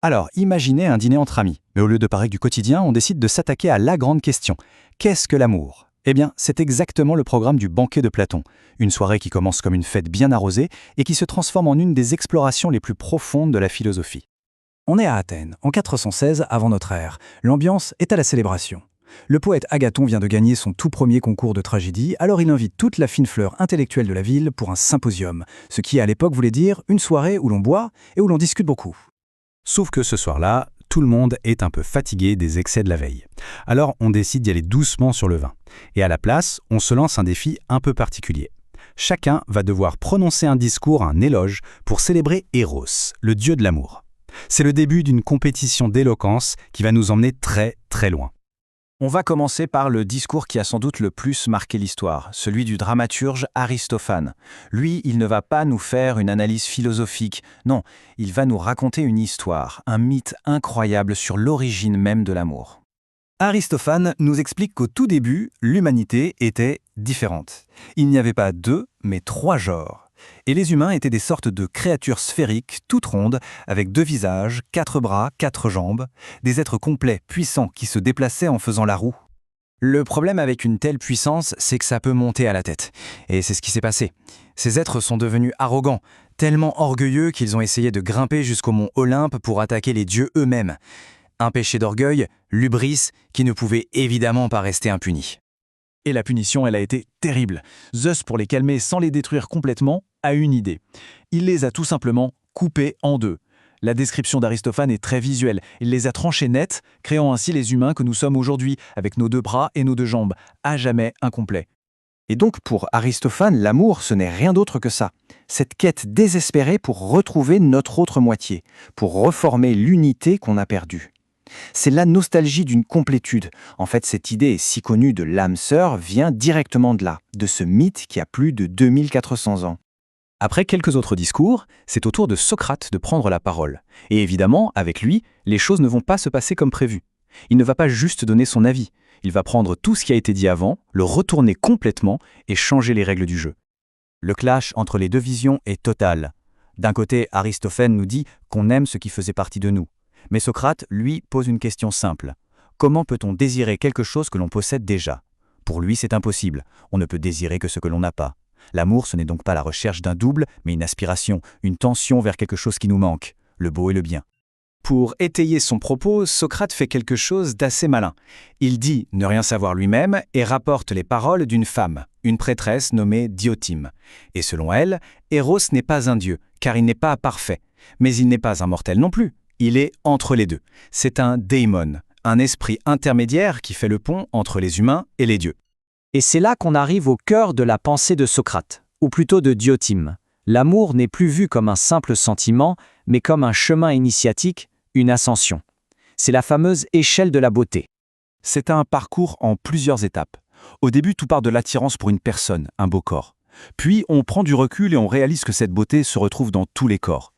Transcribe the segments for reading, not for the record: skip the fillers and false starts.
Alors, imaginez un dîner entre amis, mais au lieu de parler du quotidien, on décide de s'attaquer à la grande question. Qu'est-ce que l'amour? Eh bien, c'est exactement le programme du banquet de Platon, une soirée qui commence comme une fête bien arrosée et qui se transforme en une des explorations les plus profondes de la philosophie. On est à Athènes, en 416 avant notre ère. L'ambiance est à la célébration. Le poète Agathon vient de gagner son tout premier concours de tragédie, alors il invite toute la fine fleur intellectuelle de la ville pour un symposium, ce qui à l'époque voulait dire une soirée où l'on boit et où l'on discute beaucoup. Sauf que ce soir-là, tout le monde est un peu fatigué des excès de la veille. Alors on décide d'y aller doucement sur le vin. Et à la place, on se lance un défi un peu particulier. Chacun va devoir prononcer un discours, un éloge, pour célébrer Eros, le dieu de l'amour. C'est le début d'une compétition d'éloquence qui va nous emmener très très loin. On va commencer par le discours qui a sans doute le plus marqué l'histoire, celui du dramaturge Aristophane. Lui, il ne va pas nous faire une analyse philosophique, non, il va nous raconter une histoire, un mythe incroyable sur l'origine même de l'amour. Aristophane nous explique qu'au tout début, l'humanité était différente. Il n'y avait pas deux, mais trois genres. Et les humains étaient des sortes de créatures sphériques, toutes rondes, avec deux visages, quatre bras, quatre jambes, des êtres complets, puissants, qui se déplaçaient en faisant la roue. Le problème avec une telle puissance, c'est que ça peut monter à la tête. Et c'est ce qui s'est passé. Ces êtres sont devenus arrogants, tellement orgueilleux qu'ils ont essayé de grimper jusqu'au mont Olympe pour attaquer les dieux eux-mêmes. Un péché d'orgueil, l'hubris, qui ne pouvait évidemment pas rester impuni. Et la punition, elle a été terrible. Zeus, pour les calmer sans les détruire complètement, a une idée. Il les a tout simplement coupés en deux. La description d'Aristophane est très visuelle. Il les a tranchés net, créant ainsi les humains que nous sommes aujourd'hui, avec nos deux bras et nos deux jambes, à jamais incomplets. Et donc pour Aristophane, l'amour, ce n'est rien d'autre que ça. Cette quête désespérée pour retrouver notre autre moitié, pour reformer l'unité qu'on a perdue. C'est la nostalgie d'une complétude. En fait, cette idée si connue de l'âme sœur vient directement de là, de ce mythe qui a plus de 2400 ans. Après quelques autres discours, c'est au tour de Socrate de prendre la parole. Et évidemment, avec lui, les choses ne vont pas se passer comme prévu. Il ne va pas juste donner son avis. Il va prendre tout ce qui a été dit avant, le retourner complètement et changer les règles du jeu. Le clash entre les deux visions est total. D'un côté, Aristophane nous dit qu'on aime ce qui faisait partie de nous. Mais Socrate, lui, pose une question simple. Comment peut-on désirer quelque chose que l'on possède déjà? Pour lui, c'est impossible. On ne peut désirer que ce que l'on n'a pas. L'amour, ce n'est donc pas la recherche d'un double, mais une aspiration, une tension vers quelque chose qui nous manque, le beau et le bien. Pour étayer son propos, Socrate fait quelque chose d'assez malin. Il dit ne rien savoir lui-même et rapporte les paroles d'une femme, une prêtresse nommée Diotima. Et selon elle, Eros n'est pas un dieu, car il n'est pas parfait. Mais il n'est pas un mortel non plus. Il est entre les deux. C'est un daimon, un esprit intermédiaire qui fait le pont entre les humains et les dieux. Et c'est là qu'on arrive au cœur de la pensée de Socrate, ou plutôt de Diotima. L'amour n'est plus vu comme un simple sentiment, mais comme un chemin initiatique, une ascension. C'est la fameuse échelle de la beauté. C'est un parcours en plusieurs étapes. Au début, tout part de l'attirance pour une personne, un beau corps. Puis, on prend du recul et on réalise que cette beauté se retrouve dans tous les corps.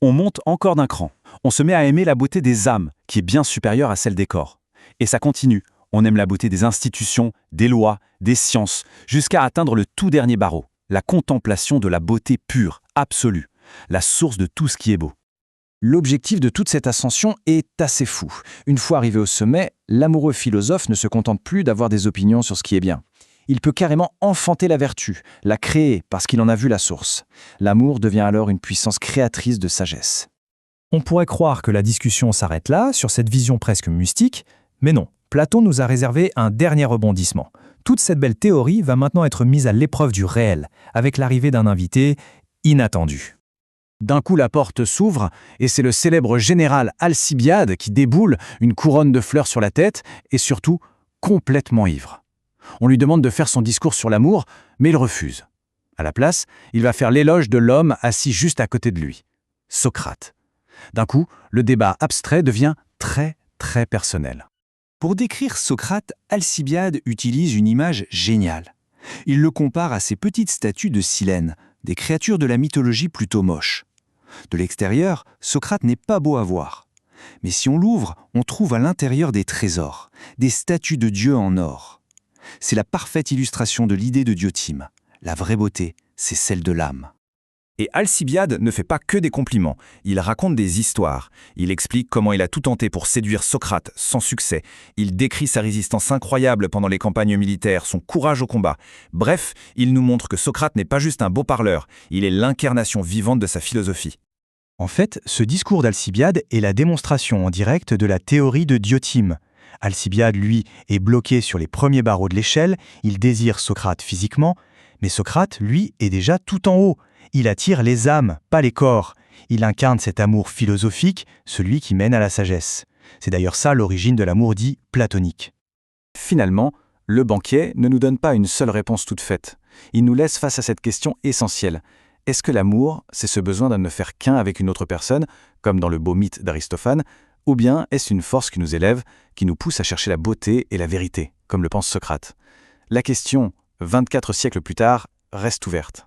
On monte encore d'un cran. On se met à aimer la beauté des âmes, qui est bien supérieure à celle des corps. Et ça continue. On aime la beauté des institutions, des lois, des sciences, jusqu'à atteindre le tout dernier barreau, la contemplation de la beauté pure, absolue, la source de tout ce qui est beau. L'objectif de toute cette ascension est assez fou. Une fois arrivé au sommet, l'amoureux philosophe ne se contente plus d'avoir des opinions sur ce qui est bien. Il peut carrément enfanter la vertu, la créer parce qu'il en a vu la source. L'amour devient alors une puissance créatrice de sagesse. On pourrait croire que la discussion s'arrête là, sur cette vision presque mystique, mais non. Platon nous a réservé un dernier rebondissement. Toute cette belle théorie va maintenant être mise à l'épreuve du réel, avec l'arrivée d'un invité inattendu. D'un coup, la porte s'ouvre et c'est le célèbre général Alcibiade qui déboule, une couronne de fleurs sur la tête et surtout complètement ivre. On lui demande de faire son discours sur l'amour, mais il refuse. À la place, il va faire l'éloge de l'homme assis juste à côté de lui, Socrate. D'un coup, le débat abstrait devient très, très personnel. Pour décrire Socrate, Alcibiade utilise une image géniale. Il le compare à ces petites statues de Silène, des créatures de la mythologie plutôt moches. De l'extérieur, Socrate n'est pas beau à voir. Mais si on l'ouvre, on trouve à l'intérieur des trésors, des statues de dieux en or. C'est la parfaite illustration de l'idée de Diotima. La vraie beauté, c'est celle de l'âme. Et Alcibiade ne fait pas que des compliments, il raconte des histoires. Il explique comment il a tout tenté pour séduire Socrate, sans succès. Il décrit sa résistance incroyable pendant les campagnes militaires, son courage au combat. Bref, il nous montre que Socrate n'est pas juste un beau parleur, il est l'incarnation vivante de sa philosophie. En fait, ce discours d'Alcibiade est la démonstration en direct de la théorie de Diotime. Alcibiade, lui, est bloqué sur les premiers barreaux de l'échelle, il désire Socrate physiquement, mais Socrate, lui, est déjà tout en haut. Il attire les âmes, pas les corps. Il incarne cet amour philosophique, celui qui mène à la sagesse. C'est d'ailleurs ça l'origine de l'amour dit platonique. Finalement, le banquet ne nous donne pas une seule réponse toute faite. Il nous laisse face à cette question essentielle. Est-ce que l'amour, c'est ce besoin de ne faire qu'un avec une autre personne, comme dans le beau mythe d'Aristophane, ou bien est-ce une force qui nous élève, qui nous pousse à chercher la beauté et la vérité, comme le pense Socrate? La question, 24 siècles plus tard, reste ouverte.